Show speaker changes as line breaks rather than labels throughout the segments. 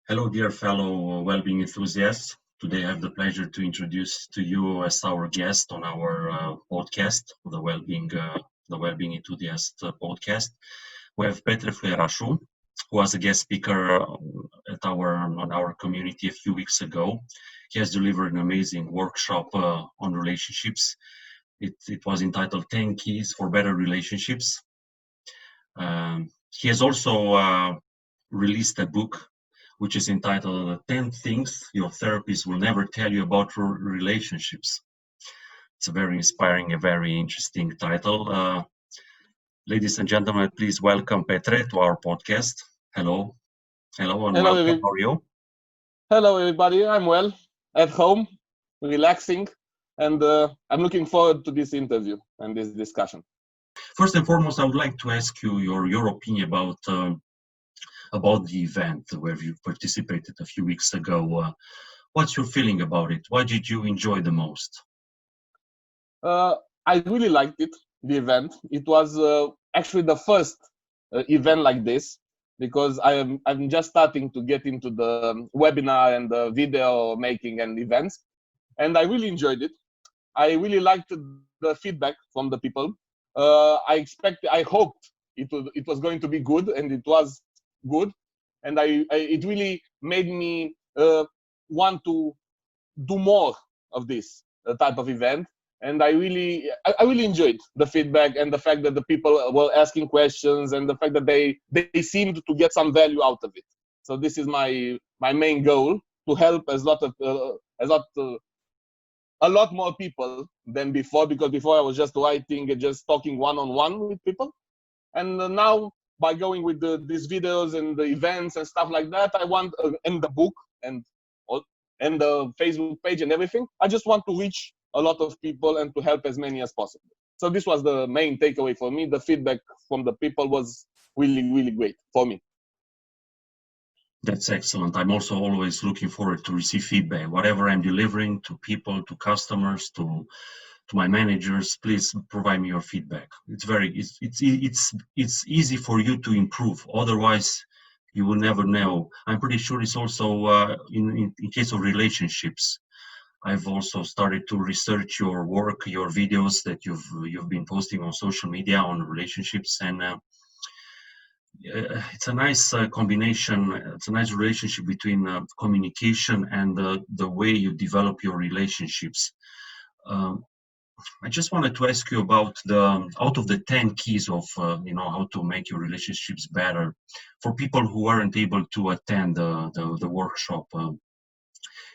Hello, dear fellow Wellbeing enthusiasts. Today I have the pleasure to introduce to you as our guest on our podcast, the Wellbeing Enthusiast podcast. We have Petre Fluerașu, who was a guest speaker on our community a few weeks ago. He has delivered an amazing workshop on relationships. It was entitled 10 Keys for Better Relationships. He has also released a book which is entitled 10 Things Your Therapist Will Never Tell You About Relationships. It's a very inspiring, a very interesting title. Ladies and gentlemen, please welcome Petre to our podcast. Hello. Hello, and welcome. How are you?
Hello, everybody. I'm well, at home, relaxing, and I'm looking forward to this interview and this discussion.
First and foremost, I would like to ask you your opinion about the event where you participated a few weeks ago. What's your feeling about it? What did you enjoy the most?
I really liked it, the event. It was actually the first event like this, because I'm just starting to get into the webinar and the video making and events, and I really enjoyed it. I really liked the feedback from the people. I hoped it was going to be good, and it was good, and it really made me want to do more of this type of event. And I really enjoyed the feedback and the fact that the people were asking questions and the fact that they seemed to get some value out of it. So this is my main goal, to help a lot more people than before, because before I was just writing and just talking one-on-one with people. And now, by going with these videos and the events and stuff like that, I want, and the book and the Facebook page and everything, I just want to reach a lot of people and to help as many as possible. So this was the main takeaway for me. The feedback from the people was really, really great for me.
That's excellent. I'm also always looking forward to receive feedback. Whatever I'm delivering to people, to customers, to my managers, please provide me your feedback. It's easy for you to improve. Otherwise, you will never know. I'm pretty sure it's also in case of relationships. I've also started to research your work, your videos that you've been posting on social media on relationships, and it's a nice combination. It's a nice relationship between communication and the way you develop your relationships. I just wanted to ask you about out of the 10 keys of how to make your relationships better, for people who aren't able to attend the workshop.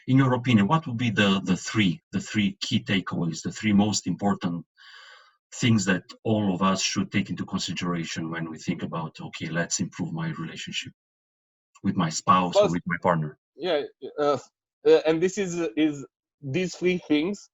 In your opinion, what would be the three key takeaways, the three most important things that all of us should take into consideration when we think about, okay, let's improve my relationship with my spouse or with my partner?
Yeah, and this is these three things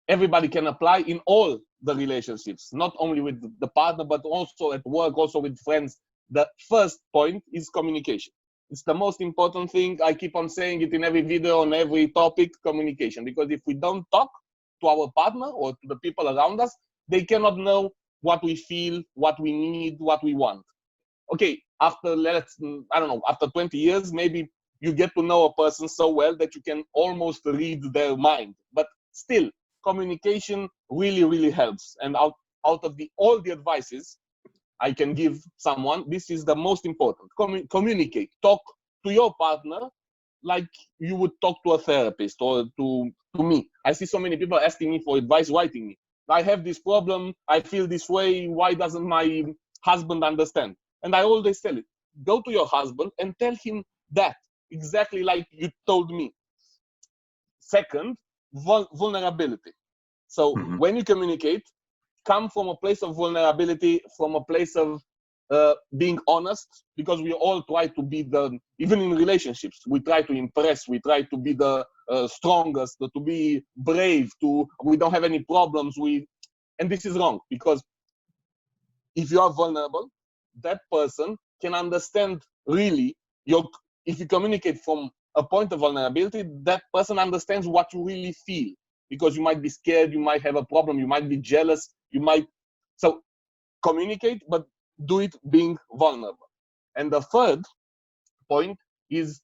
everybody can apply in all the relationships, not only with the partner, but also at work, also with friends. The first point is communication. It's the most important thing. I keep on saying it in every video, on every topic, communication. Because if we don't talk to our partner or to the people around us, they cannot know what we feel, what we need, what we want. Okay, after 20 years, maybe you get to know a person so well that you can almost read their mind. But still, communication really, really helps. And out of all the advices I can give someone, this is the most important. Communicate. Talk to your partner like you would talk to a therapist or to me. I see so many people asking me for advice, writing me. I have this problem. I feel this way. Why doesn't my husband understand? And I always tell it. Go to your husband and tell him that, exactly like you told me. Second, vulnerability. So when you communicate, come from a place of vulnerability, from a place of being honest, because we all try to be even in relationships, we try to impress, we try to be the strongest, to be brave, we don't have any problems, and this is wrong, because if you are vulnerable, that person can understand really if you communicate from a point of vulnerability, that person understands what you really feel, because you might be scared, you might have a problem, you might be jealous, so communicate, but do it being vulnerable. And the third point is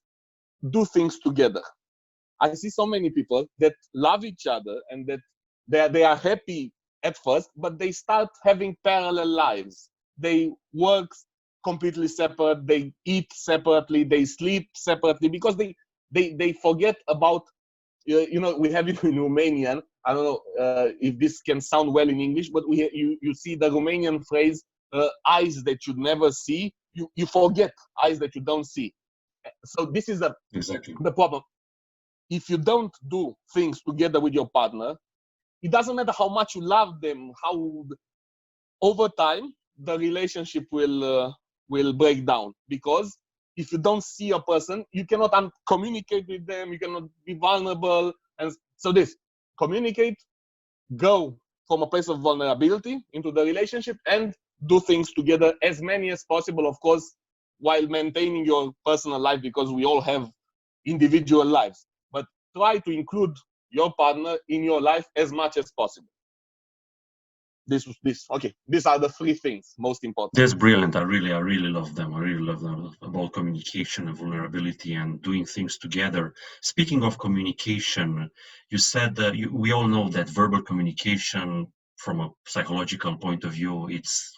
do things together. I see so many people that love each other and that they are happy at first, but they start having parallel lives. They work completely separate, they eat separately, they sleep separately, because they forget about, we have it in Romanian. I don't know if this can sound well in English, but you see the Romanian phrase, eyes that you never see, you forget eyes that you don't see. So this is
Exactly.
the problem. If you don't do things together with your partner, it doesn't matter how much you love them, how over time the relationship will break down, because if you don't see a person, you cannot communicate with them, you cannot be vulnerable. And so this communicate, go from a place of vulnerability into the relationship, and do things together, as many as possible, of course, while maintaining your personal life, because we all have individual lives. But try to include your partner in your life as much as possible. These are the three things most important.
That's brilliant. I really love them. I really love them about communication and vulnerability and doing things together. Speaking of communication, you said that we all know that verbal communication, from a psychological point of view, it's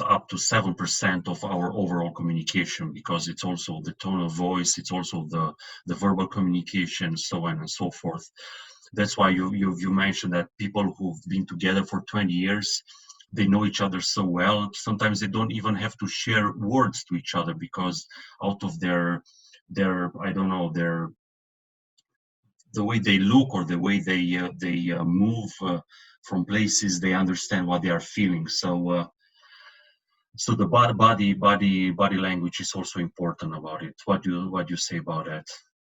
up to 7% of our overall communication, because it's also the tone of voice, it's also the verbal communication, so on and so forth. That's why you mentioned that people who've been together for 20 years, they know each other so well. Sometimes they don't even have to share words to each other, because out of their I don't know, the way they look, or the way they move from places, they understand what they are feeling. So the body language is also important about it. What do you say about that?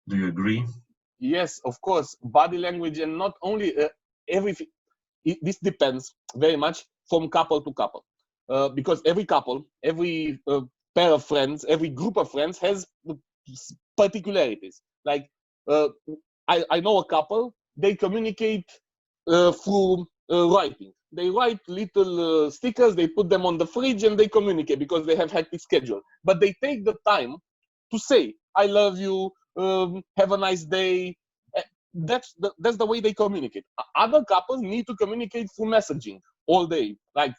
Do you agree?
Yes, of course, body language, and not only everything. This depends very much from couple to couple, because every couple, every pair of friends, every group of friends has particularities. Like I know a couple, they communicate through writing. They write little stickers, they put them on the fridge, and they communicate because they have hectic schedule. But they take the time to say, "I love you, have a nice day." That's the way they communicate. Other couples need to communicate through messaging all day. Like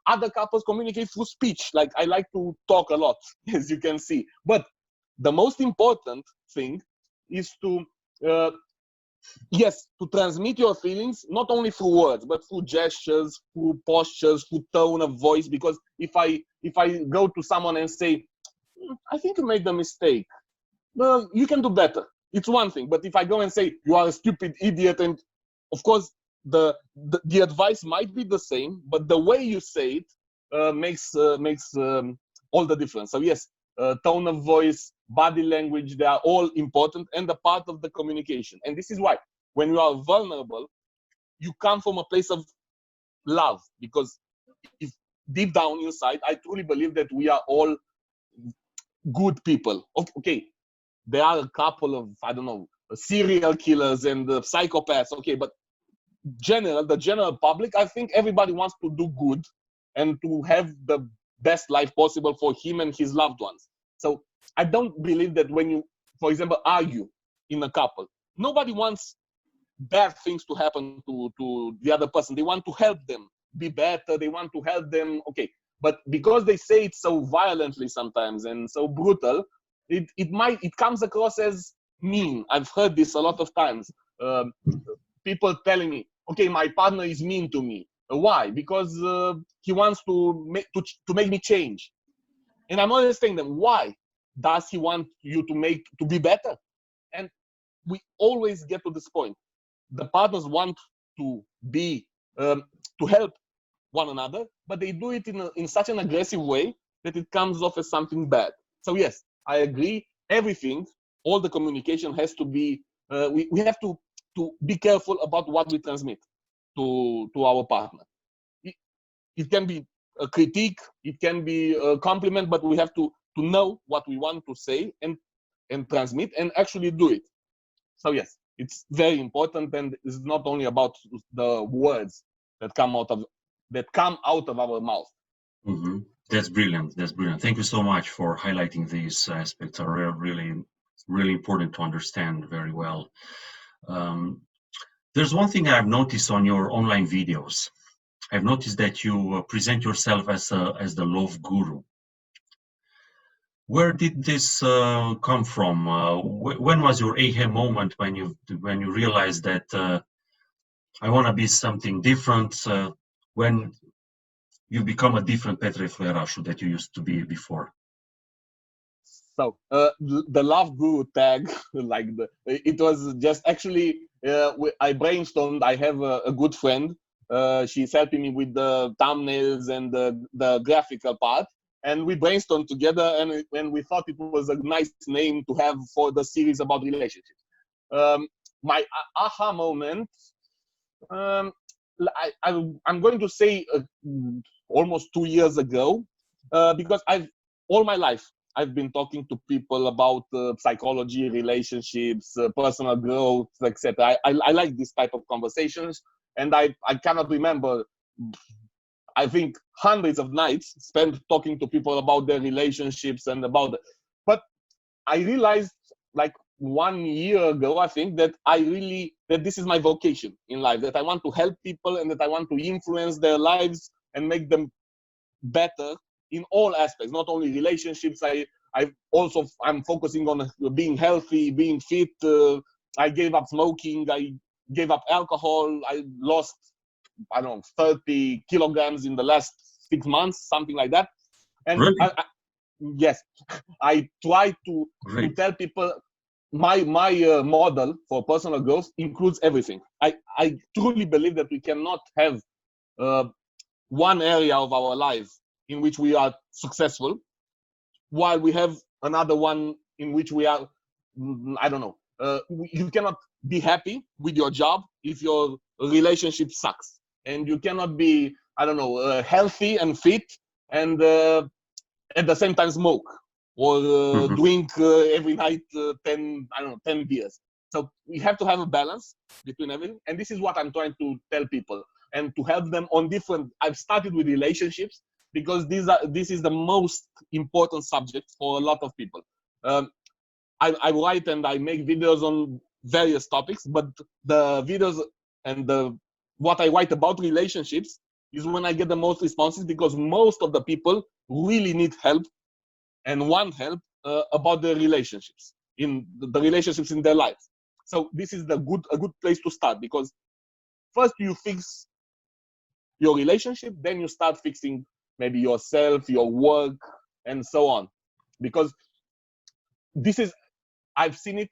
other couples communicate through speech. Like I like to talk a lot, as you can see. But the most important thing is to to transmit your feelings, not only through words, but through gestures, through postures, through tone of voice. Because if I go to someone and say, "I think you made a mistake," well, you can do better. It's one thing. But if I go and say, "You are a stupid idiot," and of course the advice might be the same, but the way you say it makes all the difference. So yes, tone of voice, body language, they are all important and a part of the communication. And this is why when you are vulnerable, you come from a place of love, because if deep down inside, I truly believe that we are all good people. Okay, there are a couple of, I don't know, serial killers and psychopaths. Okay, but the general public, I think everybody wants to do good and to have the best life possible for him and his loved ones. So I don't believe that when you, for example, argue in a couple, nobody wants bad things to happen to the other person. They want to help them be better. They want to help them. Okay, but because they say it so violently sometimes and so brutal, it comes across as mean. I've heard this a lot of times. People telling me, "Okay, my partner is mean to me." Why? Because he wants to make me change. And I'm always saying them, why does he want you to be better? And we always get to this point. The partners want to be to help one another, but they do it in such an aggressive way that it comes off as something bad. So yes, I agree. Everything, all the communication has to be. We have to be careful about what we transmit to our partner. It can be a critique, it can be a compliment, but we have to know what we want to say and transmit and actually do it. So yes, it's very important, and it's not only about the words that come out of our mouth.
Mm-hmm. That's brilliant. Thank you so much for highlighting these aspects. Are really really important to understand very well. There's one thing I've noticed on your online videos. I've noticed that you present yourself as the love guru. Where did this come from? When was your aha moment when you realized that I want to be something different? When you become a different Petre Fluerașu that you used to be before?
So the love guru tag, it was just actually I brainstormed. I have a good friend. She's helping me with the thumbnails and the graphical part, and we brainstormed together. And we thought it was a nice name to have for the series about relationships. My aha moment. I'm going to say almost 2 years ago, because all my life I've been talking to people about psychology, relationships, personal growth, etc. I like this type of conversations, and I cannot remember, I think, hundreds of nights spent talking to people about their relationships and about it. But I realized, like 1 year ago, I think, that this is my vocation in life, that I want to help people and that I want to influence their lives and make them better in all aspects, not only relationships. I'm focusing on being healthy, being fit. I gave up smoking. I gave up alcohol. I lost, I don't know, 30 kilograms in the last 6 months, something like that. And
really?
Yes, I try to tell people my model for personal growth includes everything. I truly believe that we cannot have one area of our life in which we are successful, while we have another one in which we are, I don't know. You cannot be happy with your job if your relationship sucks, and you cannot be, I don't know, healthy and fit and at the same time smoke or drink every night 10 beers. So we have to have a balance between everything, and this is what I'm trying to tell people and to help them on different. I've started with relationships because this is the most important subject for a lot of people. I write and I make videos on various topics, but the videos and what I write about relationships is when I get the most responses, because most of the people really need help and want help about their relationships, in the relationships in their lives. So this is a good place to start, because first you fix your relationship, then you start fixing maybe yourself, your work, and so on. Because I've seen it.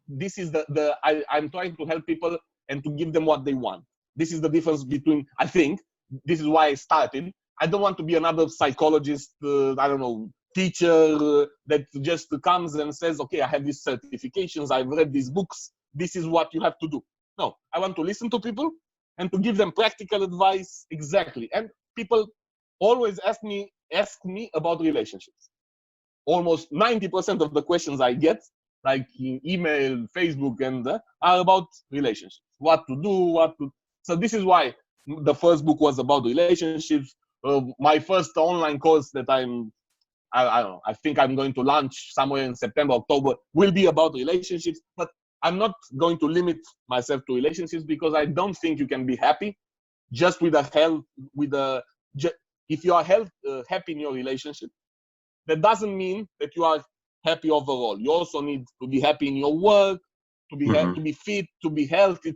This is I'm trying to help people and to give them what they want. This is the difference between, I think, this is why I started. I don't want to be another psychologist, I don't know, teacher that just comes and says, okay, I have these certifications, I've read these books, this is what you have to do. No, I want to listen to people and to give them practical advice. Exactly. And people always ask me about relationships. Almost 90% of the questions I get, like in email, Facebook, and are about relationships. What to do, So this is why the first book was about relationships. My first online course that I don't know, I think I'm going to launch somewhere in September, October, will be about relationships. But I'm not going to limit myself to relationships, because I don't think you can be happy just with if you are happy in your relationship. That doesn't mean that you are happy overall. You also need to be happy in your work, to be fit, to be healthy.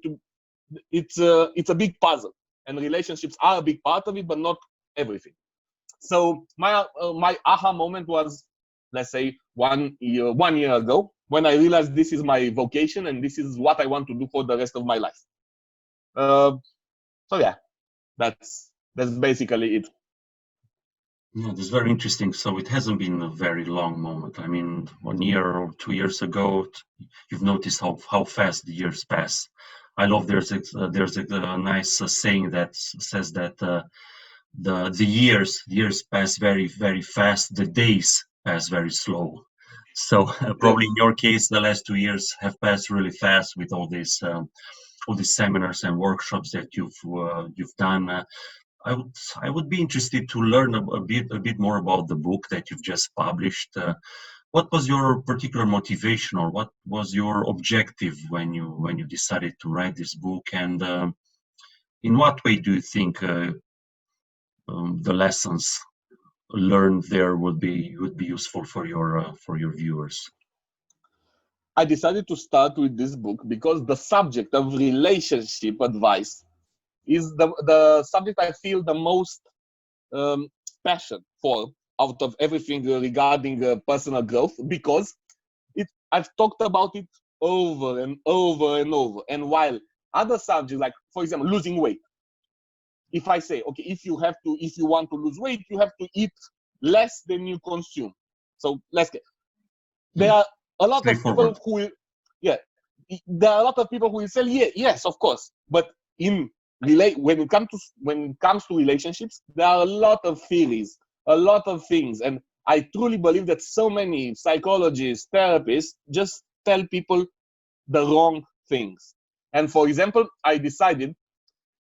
It's a big puzzle, and relationships are a big part of it, but not everything. So my aha moment was, let's say, 1 year ago, when I realized this is my vocation and this is what I want to do for the rest of my life. So yeah, that's basically it.
Yeah, that's very interesting. So it hasn't been a very long moment. I mean, 1 year or 2 years ago, you've noticed how fast the years pass. I love there's a nice saying that says that the years pass very, very fast. The days pass very slow. So probably in your case, the last 2 years have passed really fast with all these seminars and workshops that you've done. I would be interested to learn a bit more about the book that you've just published. what was your particular motivation, or what was your objective when you decided to write this book? And in what way do you think the lessons learned there would be useful for your viewers?
I decided to start with this book because the subject of relationship advice is the subject I feel the most passion for out of everything regarding personal growth, because I've talked about it over and over and over. And while other subjects, like for example losing weight, if I say, okay, if you want to lose weight, you have to eat less than you consume. So there are a lot of people who will, yeah, there are a lot of people who will say, yeah, yes, of course. But when it comes to relationships, there are a lot of theories, a lot of things, and I truly believe that so many psychologists, therapists just tell people the wrong things. And for example, I decided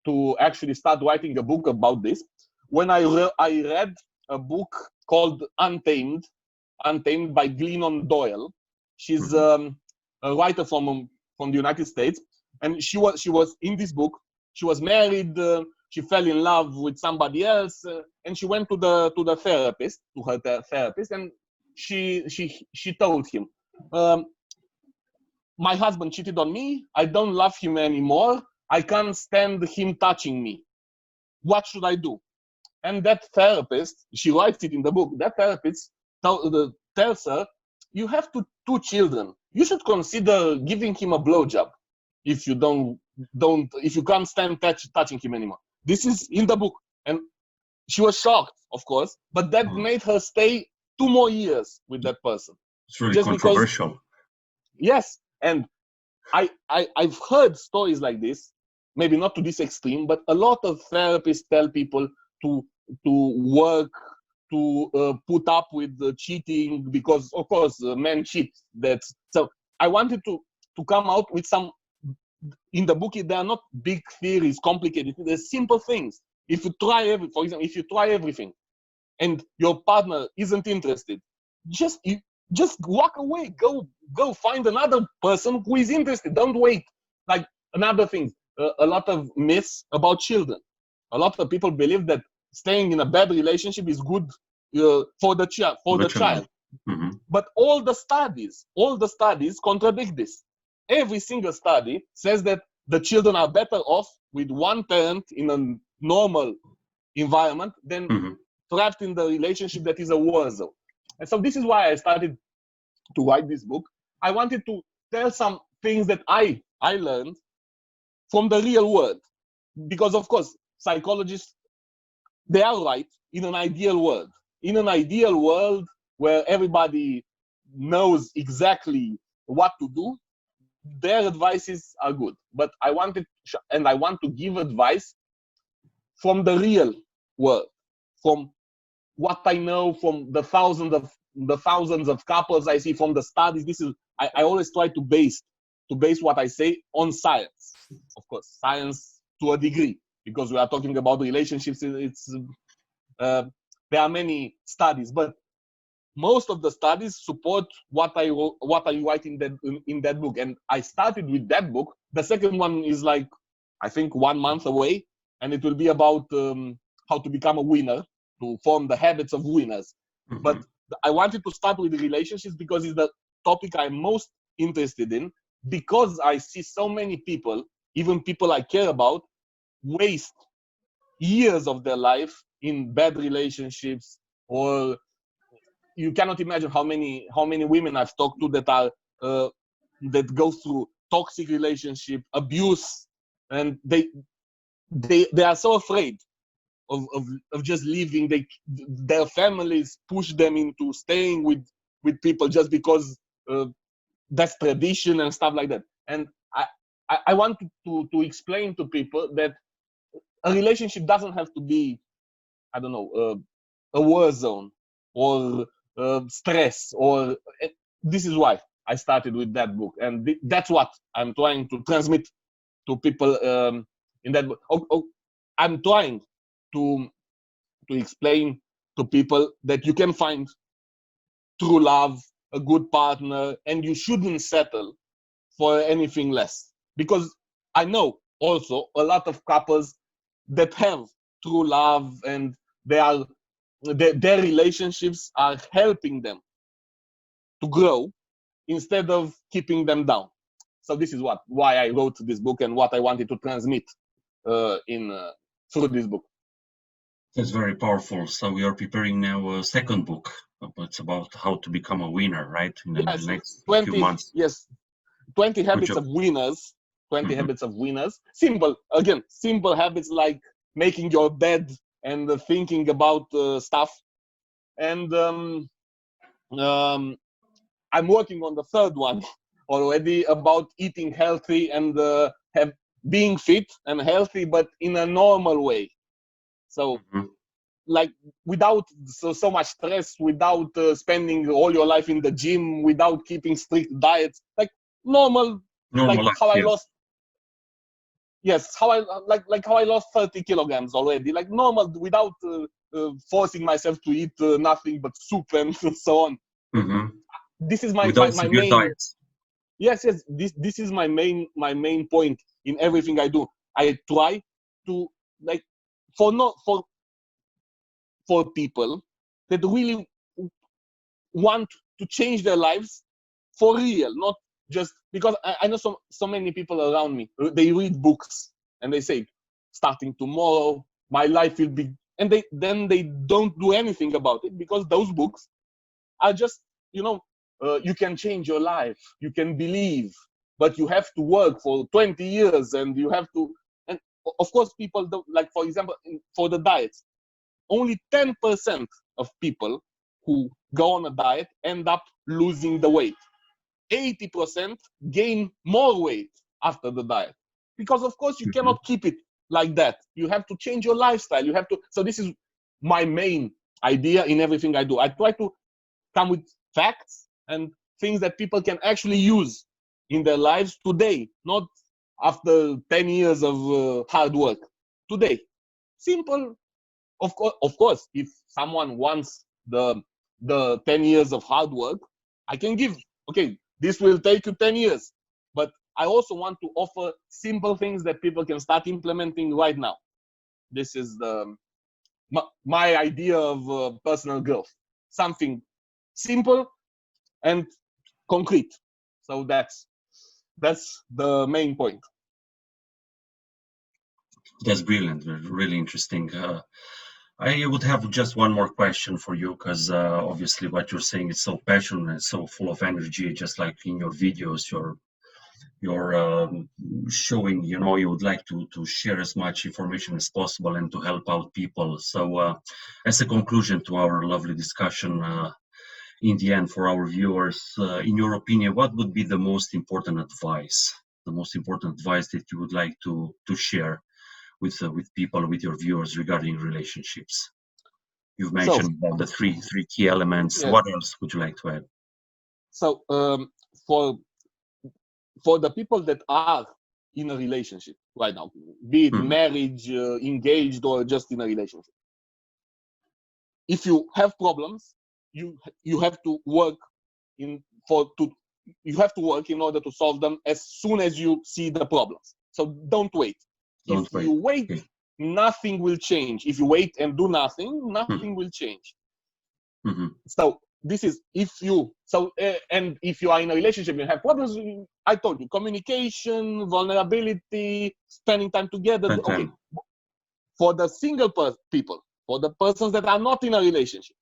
to actually start writing a book about this when I read a book called Untamed by Glennon Doyle. She's a writer from the United States, and she was in this book. She was married. She fell in love with somebody else, and she went to her therapist, and she told him, "My husband cheated on me. I don't love him anymore. I can't stand him touching me. What should I do?" And that therapist, she writes it in the book, that therapist tells her, "You have two children. You should consider giving him a blowjob if you can't stand touching him anymore." This is in the book. And she was shocked, of course, but that made her stay 2 more years with that person.
It's really just controversial.
Yes. And I've heard stories like this, maybe not to this extreme, but a lot of therapists tell people to work, to put up with the cheating, because of course men cheat. So I wanted to come out with some, in the book there are not big theories, complicated, they're simple things. If you try everything and your partner isn't interested, just walk away, go find another person who is interested. Don't wait. Like another thing, a lot of myths about children. A lot of people believe that staying in a bad relationship is good for the child. Mm-hmm. But all the studies contradict this. Every single study says that the children are better off with one parent in a normal environment than trapped in the relationship that is a war zone. And so this is why I started to write this book. I wanted to tell some things that I learned from the real world, because of course psychologists, they are right in an ideal world. In an ideal world where everybody knows exactly what to do, their advices are good. But I want to give advice from the real world, from what I know, from the thousands of couples I see, from the studies. I always try to base what I say on science. Of course, science to a degree, because we are talking about relationships. There are many studies, but most of the studies support what I write in that book. And I started with that book. The second one is like, I think 1 month away, and it will be about how to become a winner, to form the habits of winners. Mm-hmm. But I wanted to start with relationships because it's the topic I'm most interested in, because I see so many people, even people I care about, waste years of their life in bad relationships. Or you cannot imagine how many women I've talked to that go through toxic relationship, abuse, and they are so afraid of just leaving. Their families push them into staying with people just because that's tradition and stuff like that. And I want to explain to people that a relationship doesn't have to be, I don't know, a war zone or stress. Or this is why I started with that book, and that's what I'm trying to transmit to people in that book. I'm trying to explain to people that you can find true love, a good partner, and you shouldn't settle for anything less. Because I know also a lot of couples that have true love, and their relationships are helping them to grow instead of keeping them down. So this is why I wrote this book and what I wanted to transmit through this book.
That's very powerful. So we are preparing now a second book. It's about how to become a winner, right? In the next
20,
few months.
Yes, 20 habits of winners. 20 habits of winners. Simple habits like making your bed and thinking about stuff. And I'm working on the third one already, about eating healthy and being fit and healthy, but in a normal way. So, like, without so much stress, without spending all your life in the gym, without keeping strict diets, like normal like
life,
how I lost. Yes, how I lost 30 kilograms already, like normal, without forcing myself to eat nothing but soup and so on. This is my main
diets.
Yes, this is my main point in everything I do. I try to, like, for people that really want to change their lives for real, not just because I know so many people around me, they read books and they say, starting tomorrow my life will be, and they don't do anything about it, because those books are just, you can change your life, you can believe, but you have to work for 20 years, and you have to, and of course people don't, like, for example, for the diets, only 10% of people who go on a diet end up losing the weight. 80% gain more weight after the diet, because of course you cannot keep it like that. You have to change your lifestyle. You have to. So this is my main idea in everything I do. I try to come with facts and things that people can actually use in their lives today, not after 10 years of hard work. Today, simple. Of course, if someone wants the 10 years of hard work, I can give. Okay, this will take you 10 years. But I also want to offer simple things that people can start implementing right now. This is my idea of personal growth. Something simple and concrete. So that's the main point.
That's brilliant. Really interesting. I would have just one more question for you, because obviously what you're saying is so passionate and so full of energy, just like in your videos, you're showing, you would like to share as much information as possible and to help out people. So as a conclusion to our lovely discussion, in the end, for our viewers, in your opinion, what would be the most important advice that you would like to share with people, with your viewers, regarding relationships? You've mentioned about the three key elements. Yeah. What else would you like to add?
So for the people that are in a relationship right now, be it marriage, engaged, or just in a relationship, if you have problems, you have to work in order to solve them as soon as you see the problems. So don't wait. If you wait, nothing will change. If you wait and do nothing, nothing will change. So this is and if you are in a relationship, you have problems. I told you, communication, vulnerability, spending time together. Okay. For the single people, for the persons that are not in a relationship,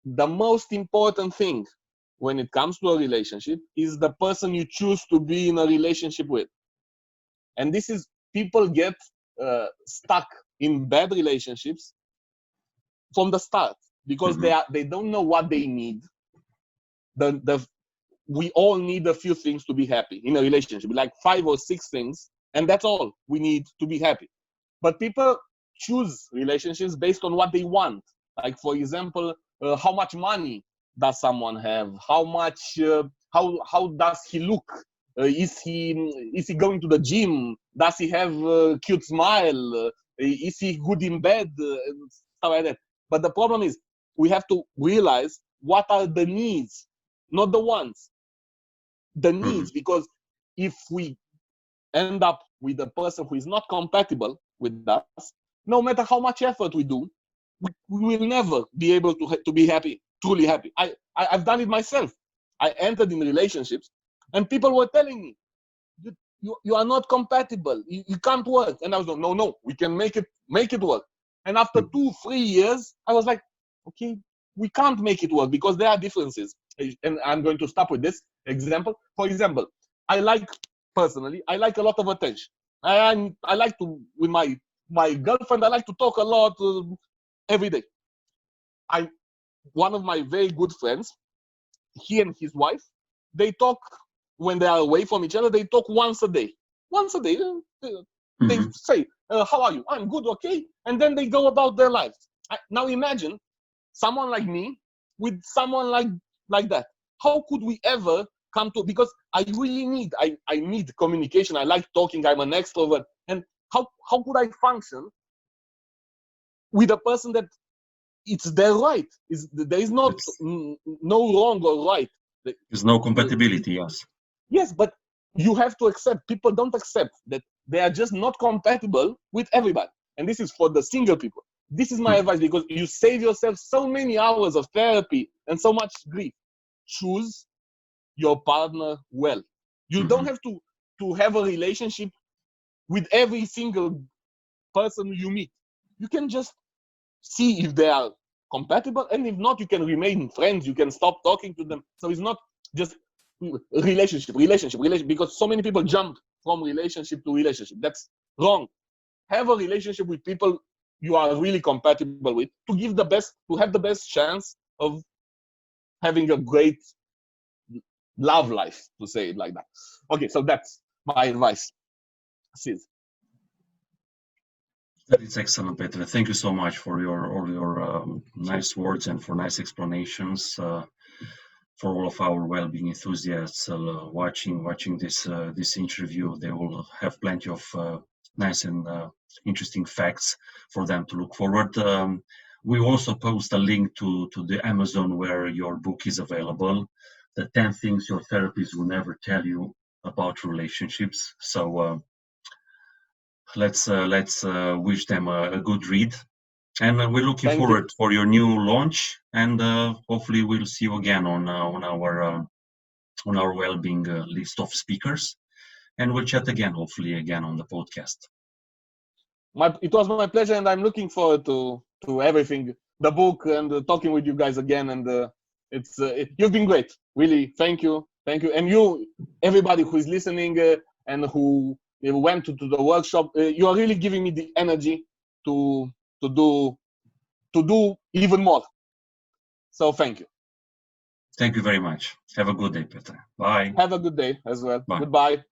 the most important thing when it comes to a relationship is the person you choose to be in a relationship with. And this is, people get stuck in bad relationships from the start, because they don't know what they need. We all need a few things to be happy in a relationship, like 5 or 6 things, and that's all we need to be happy. But people choose relationships based on what they want. Like, for example, how much money does someone have? How much? How does he look? Is he going to the gym? Does he have a cute smile? Is he good in bed? Stuff like that. But the problem is, we have to realize what are the needs not the wants, the needs. Because if we end up with a person who is not compatible with us, no matter how much effort we do, we will never be able to be happy, truly happy. I've done it myself. I entered in relationships and people were telling me, you are not compatible. You can't work. And I was like, no, we can make it work. And after 2-3 years, I was like, okay, we can't make it work because there are differences. And I'm going to stop with this example. For example, personally, I like a lot of attention. I like to, with my girlfriend, I like to talk a lot every day. One of my very good friends, he and his wife, they talk when they are away from each other. They talk once a day. They say, how are you? I'm good, okay. And then they go about their lives. Now imagine someone like me with someone like that. How could we ever come to, because I really need communication. I like talking. I'm an extrovert. And how could I function with a person that it's their right? There is no wrong or right.
There's no compatibility, yes.
Yes, but you have to accept. People don't accept that they are just not compatible with everybody. And this is for the single people. This is my advice, because you save yourself so many hours of therapy and so much grief. Choose your partner well. You don't have to have a relationship with every single person you meet. You can just see if they are compatible, and if not, you can remain friends. You can stop talking to them. So it's not just relationship, because so many people jump from relationship to relationship. That's wrong. Have a relationship with people you are really compatible with, to have the best chance of having a great love life, to say it like that. Okay, so that's my advice. Sis.
That is excellent, Petre. Thank you so much for all your nice words and for nice explanations. For all of our well-being enthusiasts watching this interview, they will have plenty of nice and interesting facts for them to look forward. We also post a link to the Amazon where your book is available, the 10 things your therapist will never tell you about relationships. So let's wish them a good read, and we're looking forward for your new launch, and hopefully we'll see you again on our well-being list of speakers, and we'll chat again, hopefully again on the podcast.
It was my pleasure, and I'm looking forward to everything, the book, and talking with you guys again. And you've been great, really. Thank you, and you, everybody who is listening and who went to the workshop. You are really giving me the energy to do even more. So thank you.
Thank you very much. Have a good day, Petre. Bye.
Have a good day as well.
Bye.
Goodbye.